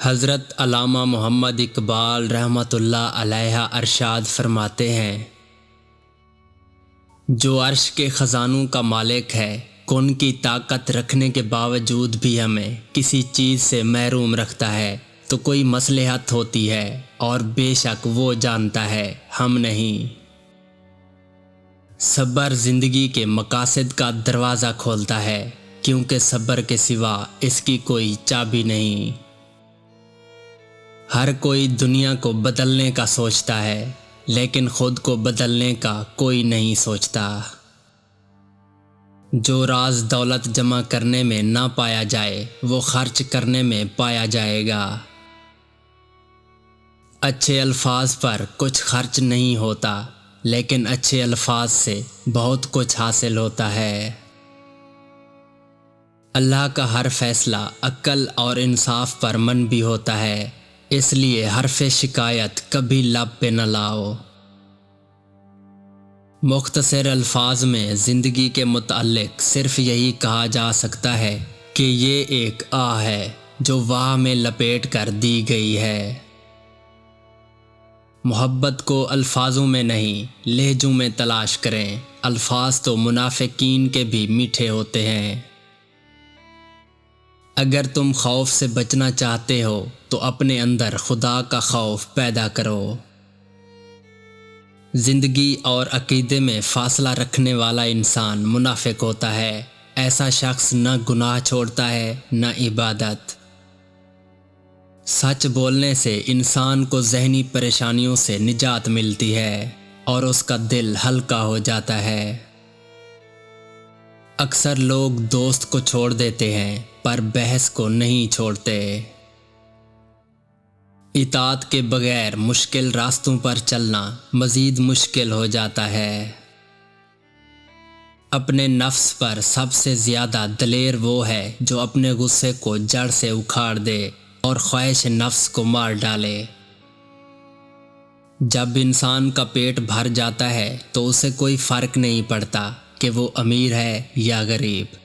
حضرت علامہ محمد اقبال رحمۃ اللہ علیہ ارشاد فرماتے ہیں، جو عرش کے خزانوں کا مالک ہے، کن کی طاقت رکھنے کے باوجود بھی ہمیں کسی چیز سے محروم رکھتا ہے تو کوئی مصلحت ہوتی ہے، اور بے شک وہ جانتا ہے، ہم نہیں۔ صبر زندگی کے مقاصد کا دروازہ کھولتا ہے، کیونکہ صبر کے سوا اس کی کوئی چابی نہیں۔ ہر کوئی دنیا کو بدلنے کا سوچتا ہے، لیکن خود کو بدلنے کا کوئی نہیں سوچتا۔ جو راز دولت جمع کرنے میں نہ پایا جائے، وہ خرچ کرنے میں پایا جائے گا۔ اچھے الفاظ پر کچھ خرچ نہیں ہوتا، لیکن اچھے الفاظ سے بہت کچھ حاصل ہوتا ہے۔ اللہ کا ہر فیصلہ عقل اور انصاف پر منبی ہوتا ہے، اس لیے حرف شکایت کبھی لب پہ نہ لاؤ۔ مختصر الفاظ میں زندگی کے متعلق صرف یہی کہا جا سکتا ہے کہ یہ ایک آہ ہے جو واہ میں لپیٹ کر دی گئی ہے۔ محبت کو الفاظوں میں نہیں، لہجوں میں تلاش کریں۔ الفاظ تو منافقین کے بھی میٹھے ہوتے ہیں۔ اگر تم خوف سے بچنا چاہتے ہو تو اپنے اندر خدا کا خوف پیدا کرو۔ زندگی اور عقیدے میں فاصلہ رکھنے والا انسان منافق ہوتا ہے۔ ایسا شخص نہ گناہ چھوڑتا ہے، نہ عبادت۔ سچ بولنے سے انسان کو ذہنی پریشانیوں سے نجات ملتی ہے اور اس کا دل ہلکا ہو جاتا ہے۔ اکثر لوگ دوست کو چھوڑ دیتے ہیں، پر بحث کو نہیں چھوڑتے۔ اطاعت کے بغیر مشکل راستوں پر چلنا مزید مشکل ہو جاتا ہے۔ اپنے نفس پر سب سے زیادہ دلیر وہ ہے جو اپنے غصے کو جڑ سے اکھاڑ دے اور خواہش نفس کو مار ڈالے۔ جب انسان کا پیٹ بھر جاتا ہے تو اسے کوئی فرق نہیں پڑتا کہ وہ امیر ہے یا غریب۔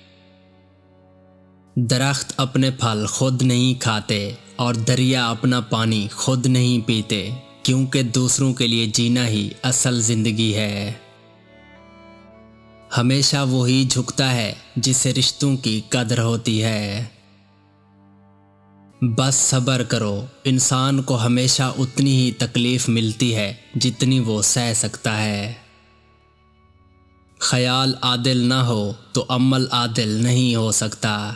درخت اپنے پھل خود نہیں کھاتے اور دریا اپنا پانی خود نہیں پیتے، کیونکہ دوسروں کے لیے جینا ہی اصل زندگی ہے۔ ہمیشہ وہی جھکتا ہے جسے رشتوں کی قدر ہوتی ہے۔ بس صبر کرو، انسان کو ہمیشہ اتنی ہی تکلیف ملتی ہے جتنی وہ سہ سکتا ہے۔ خیال عادل نہ ہو تو عمل عادل نہیں ہو سکتا۔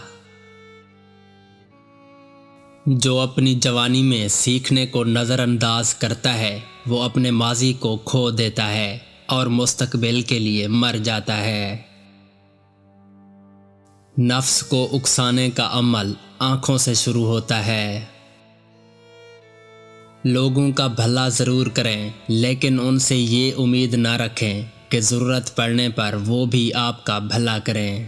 جو اپنی جوانی میں سیکھنے کو نظر انداز کرتا ہے، وہ اپنے ماضی کو کھو دیتا ہے اور مستقبل کے لیے مر جاتا ہے۔ نفس کو اکسانے کا عمل آنکھوں سے شروع ہوتا ہے۔ لوگوں کا بھلا ضرور کریں، لیکن ان سے یہ امید نہ رکھیں کہ ضرورت پڑنے پر وہ بھی آپ کا بھلا کریں۔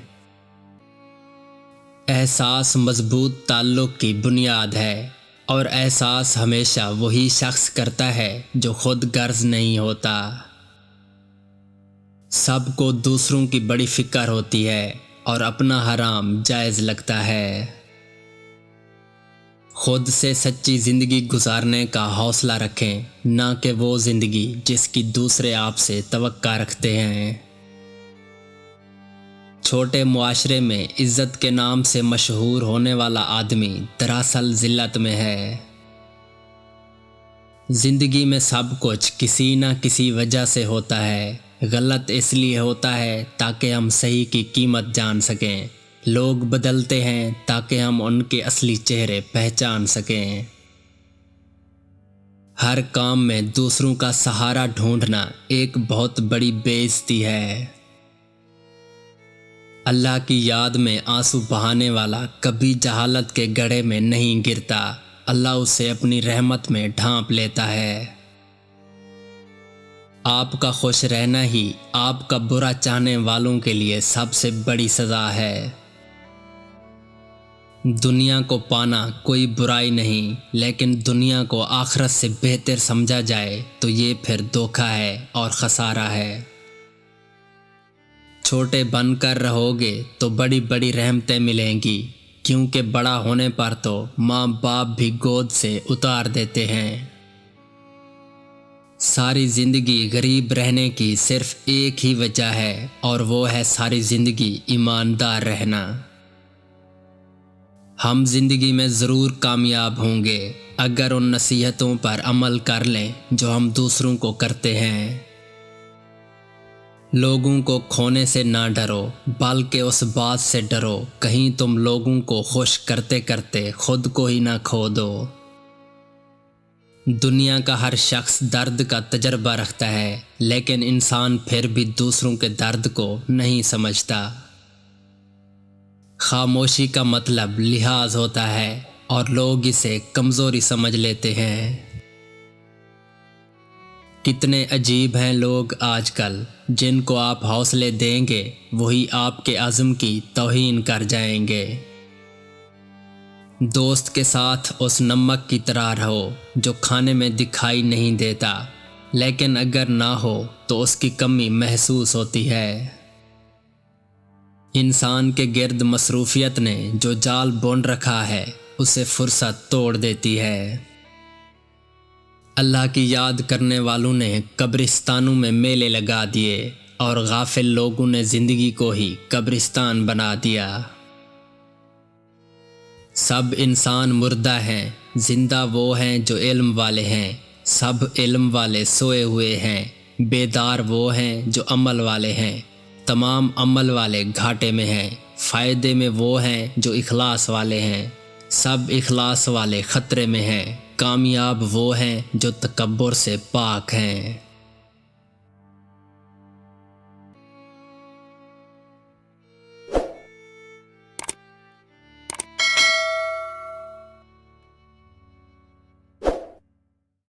احساس مضبوط تعلق کی بنیاد ہے، اور احساس ہمیشہ وہی شخص کرتا ہے جو خود غرض نہیں ہوتا۔ سب کو دوسروں کی بڑی فکر ہوتی ہے اور اپنا حرام جائز لگتا ہے۔ خود سے سچی زندگی گزارنے کا حوصلہ رکھیں، نہ کہ وہ زندگی جس کی دوسرے آپ سے توقع رکھتے ہیں۔ چھوٹے معاشرے میں عزت کے نام سے مشہور ہونے والا آدمی دراصل ذلت میں ہے۔ زندگی میں سب کچھ کسی نہ کسی وجہ سے ہوتا ہے۔ غلط اس لیے ہوتا ہے تاکہ ہم صحیح کی قیمت جان سکیں۔ لوگ بدلتے ہیں تاکہ ہم ان کے اصلی چہرے پہچان سکیں۔ ہر کام میں دوسروں کا سہارا ڈھونڈنا ایک بہت بڑی بے عزتی ہے۔ اللہ کی یاد میں آنسو بہانے والا کبھی جہالت کے گڑھے میں نہیں گرتا، اللہ اسے اپنی رحمت میں ڈھانپ لیتا ہے۔ آپ کا خوش رہنا ہی آپ کا برا چاہنے والوں کے لیے سب سے بڑی سزا ہے۔ دنیا کو پانا کوئی برائی نہیں، لیکن دنیا کو آخرت سے بہتر سمجھا جائے تو یہ پھر دھوکہ ہے اور خسارہ ہے۔ چھوٹے بن کر رہو گے تو بڑی بڑی رحمتیں ملیں گی، کیونکہ بڑا ہونے پر تو ماں باپ بھی گود سے اتار دیتے ہیں۔ ساری زندگی غریب رہنے کی صرف ایک ہی وجہ ہے، اور وہ ہے ساری زندگی ایماندار رہنا۔ ہم زندگی میں ضرور کامیاب ہوں گے اگر ان نصیحتوں پر عمل کر لیں جو ہم دوسروں کو کرتے ہیں۔ لوگوں کو کھونے سے نہ ڈرو، بلکہ اس بات سے ڈرو کہیں تم لوگوں کو خوش کرتے کرتے خود کو ہی نہ کھو دو۔ دنیا کا ہر شخص درد کا تجربہ رکھتا ہے، لیکن انسان پھر بھی دوسروں کے درد کو نہیں سمجھتا۔ خاموشی کا مطلب لحاظ ہوتا ہے، اور لوگ اسے کمزوری سمجھ لیتے ہیں۔ کتنے عجیب ہیں لوگ آج کل، جن کو آپ حوصلے دیں گے وہی آپ کے عزم کی توہین کر جائیں گے۔ دوست کے ساتھ اس نمک کی طرح رہو جو کھانے میں دکھائی نہیں دیتا، لیکن اگر نہ ہو تو اس کی کمی محسوس ہوتی ہے۔ انسان کے گرد مصروفیت نے جو جال بن رکھا ہے اسے فرصت توڑ دیتی ہے۔ اللہ کی یاد کرنے والوں نے قبرستانوں میں میلے لگا دیے، اور غافل لوگوں نے زندگی کو ہی قبرستان بنا دیا۔ سب انسان مردہ ہیں، زندہ وہ ہیں جو علم والے ہیں۔ سب علم والے سوئے ہوئے ہیں، بیدار وہ ہیں جو عمل والے ہیں۔ تمام عمل والے گھاٹے میں ہیں، فائدے میں وہ ہیں جو اخلاص والے ہیں۔ سب اخلاص والے خطرے میں ہیں، کامیاب وہ ہیں جو تکبر سے پاک ہیں۔